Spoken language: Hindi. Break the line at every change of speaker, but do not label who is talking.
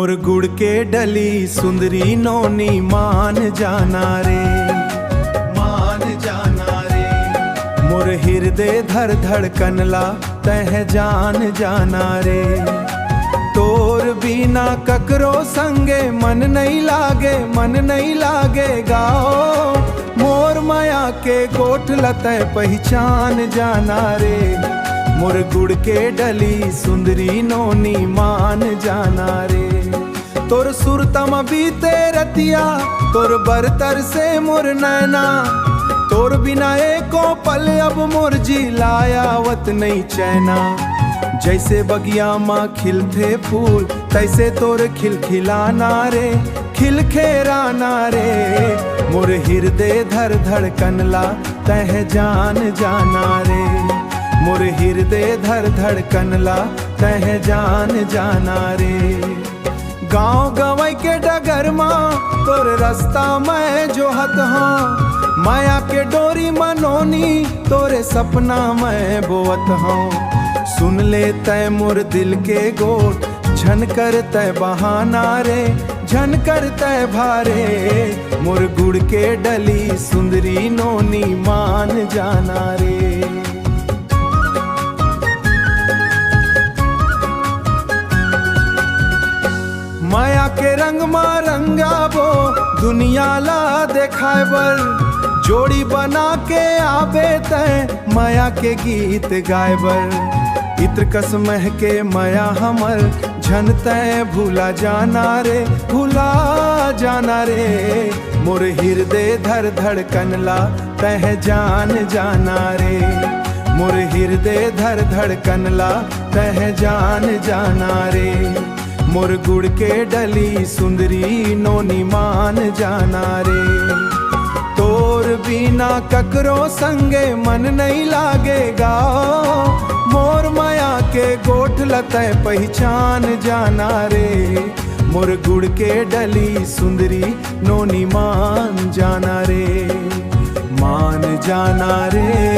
मोर गुड़ के डली सुंदरी नोनी मान जाना रे, मान जाना रे। मोर हृदय धर धड़कनला तह जान जाना रे। तोर बिना ककरो संगे मन नहीं लागे, मन नहीं लागे गाओ। मोर माया के गोठ लतय पहचान जाना रे। मोर गुड़ के डली सुंदरी नोनी मान जाना रे। तोर सुरतम बीते रतिया, तोर बरतर से मोर नैना। तोर बिना एको पल अब मोर जी लायावत नहीं चैना। जैसे बगिया माँ खिलते फूल, तैसे तोर खिलखिलाना रे, खिलखेराना रे। मोर हृदय धर धड़कनला तह जान जाना रे। मोर हृदय धर धड़कनला तह जान जाना रे। गाँव गवई के डगर माँ तोर रास्ता मैं जोहत हाँ। माया के डोरी मनोनी तोरे सपना मैं बोवत हाँ। सुन ले तय मोर दिल के गोट, झन कर तय बहाना रे, झन कर तय भारे। मोर गुड़ के डली सुंदरी नोनी मान जाना रे। माया के रंग मा रंगाबो दुनिया ला देखाए बर। जोड़ी बना के आबे तय माया के गीत गाए बर। इत्र कस मह के माया हमर झन तय भूला जाना रे, भूला जाना रे। मोर हृदय धर धड़कनला तह जान जाना रे। मोर हृदय धर धड़कनला तह जान जाना रे। मोर गुड़ के डली सुंदरी नोनी मान जाना रे। तोर बिना ककरो संगे मन नहीं लागेगा। मोर माया के गोठ लतय पहचान जाना रे। मोर गुड़ के डली सुंदरी नोनी मान जाना रे, मान जाना रे।